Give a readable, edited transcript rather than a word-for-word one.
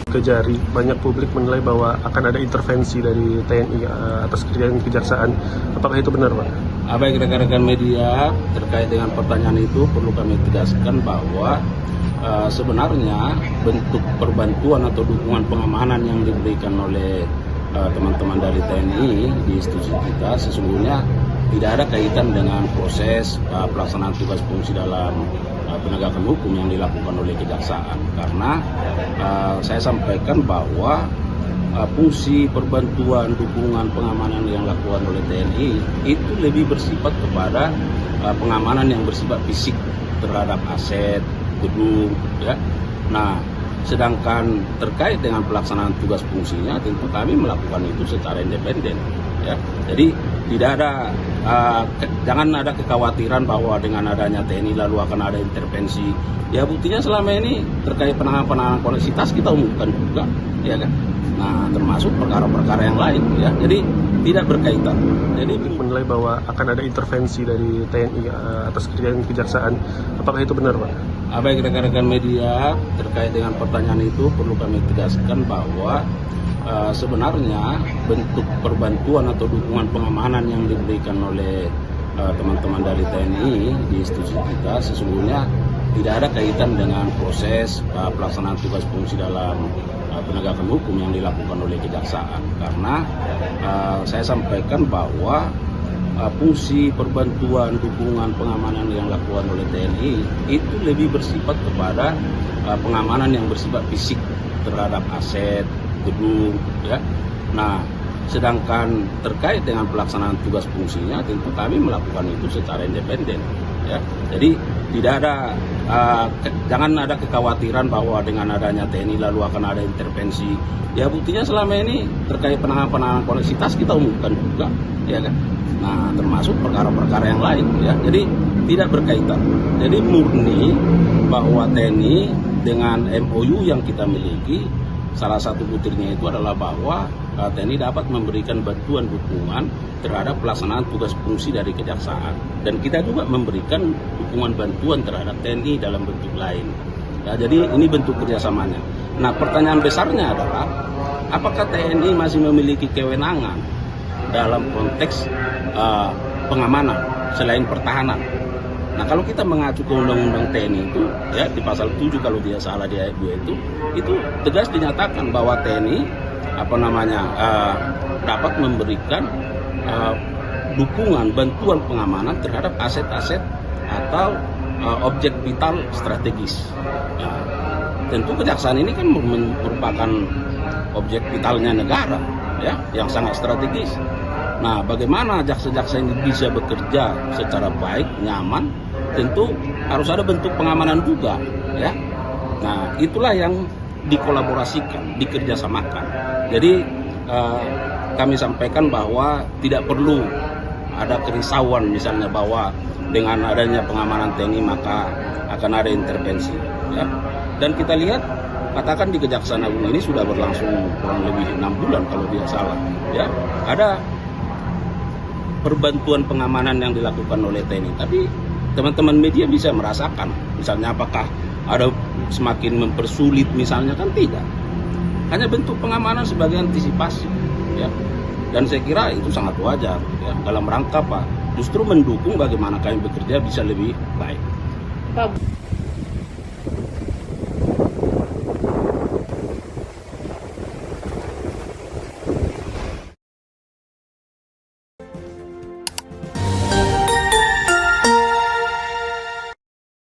Kejari, banyak publik menilai bahwa akan ada intervensi dari TNI atas kerjaan kejaksaan. Apakah itu benar, Pak? Baik rekan-rekan media, terkait dengan pertanyaan itu perlu kami tegaskan bahwa sebenarnya bentuk perbantuan atau dukungan pengamanan yang diberikan oleh teman-teman dari TNI di institusi kita sesungguhnya tidak ada kaitan dengan proses pelaksanaan tugas fungsi dalam penegakan hukum yang dilakukan oleh kejaksaan, karena saya sampaikan bahwa fungsi perbantuan dukungan pengamanan yang dilakukan oleh TNI itu lebih bersifat kepada pengamanan yang bersifat fisik terhadap aset, gedung, ya. Nah, sedangkan terkait dengan pelaksanaan tugas fungsinya tentu kami melakukan itu secara independen, ya. Jadi tidak ada jangan ada kekhawatiran bahwa dengan adanya TNI lalu akan ada intervensi. Ya buktinya selama ini terkait penanganan koneksitas kita umumkan juga, ya kan. Nah, termasuk perkara-perkara yang lain, ya. Jadi tidak berkaitan. Jadi menilai bahwa akan ada intervensi dari TNI atas kerjaan kejaksaan. Apakah itu benar, Pak? Baik rekan-rekan media, terkait dengan pertanyaan itu perlu kami tegaskan bahwa sebenarnya bentuk perbantuan atau dukungan pengamanan yang diberikan oleh teman-teman dari TNI di institusi kita sesungguhnya tidak ada kaitan dengan proses pelaksanaan tugas fungsi dalam penegakan hukum yang dilakukan oleh kejaksaan, karena saya sampaikan bahwa fungsi perbantuan dukungan pengamanan yang dilakukan oleh TNI itu lebih bersifat kepada pengamanan yang bersifat fisik terhadap aset, gedung, ya. Nah, sedangkan terkait dengan pelaksanaan tugas fungsinya tentu kami melakukan itu secara independen, ya. Jadi tidak ada jangan ada kekhawatiran bahwa dengan adanya TNI lalu akan ada intervensi. Ya buktinya selama ini terkait penanganan koneksitas kita umumkan juga, ya kan. Nah, termasuk perkara-perkara yang lain, ya. Jadi tidak berkaitan. Jadi murni bahwa TNI dengan MOU yang kita miliki, salah satu butirnya itu adalah bahwa TNI dapat memberikan bantuan dukungan terhadap pelaksanaan tugas fungsi dari kejaksaan, dan kita juga memberikan dukungan bantuan terhadap TNI dalam bentuk lain. Ya, jadi ini bentuk kerjasamanya. Nah, pertanyaan besarnya adalah apakah TNI masih memiliki kewenangan dalam konteks pengamanan selain pertahanan? Nah, kalau kita mengacu ke undang-undang TNI itu, ya di pasal 7 kalau tidak salah di ayat 2 itu tegas dinyatakan bahwa TNI dapat memberikan dukungan bantuan pengamanan terhadap aset-aset atau objek vital strategis. Nah, tentu kejaksaan ini kan merupakan objek vitalnya negara, ya, yang sangat strategis. Nah, bagaimana jaksa-jaksa ini bisa bekerja secara baik, nyaman? Tentu harus ada bentuk pengamanan juga, ya. Nah, itulah yang dikolaborasikan, dikerjasamakan. Jadi kami sampaikan bahwa tidak perlu ada kerisauan misalnya bahwa dengan adanya pengamanan TNI maka akan ada intervensi, ya. Dan kita lihat, katakan di Kejaksaan Agung ini sudah berlangsung kurang lebih 6 bulan kalau tidak salah, ya. Ada perbantuan pengamanan yang dilakukan oleh TNI, tapi teman-teman media bisa merasakan misalnya apakah ada semakin mempersulit misalnya, kan tidak, hanya bentuk pengamanan sebagai antisipasi, ya. Dan saya kira itu sangat wajar, ya, dalam rangka justru mendukung bagaimana kami bekerja bisa lebih baik.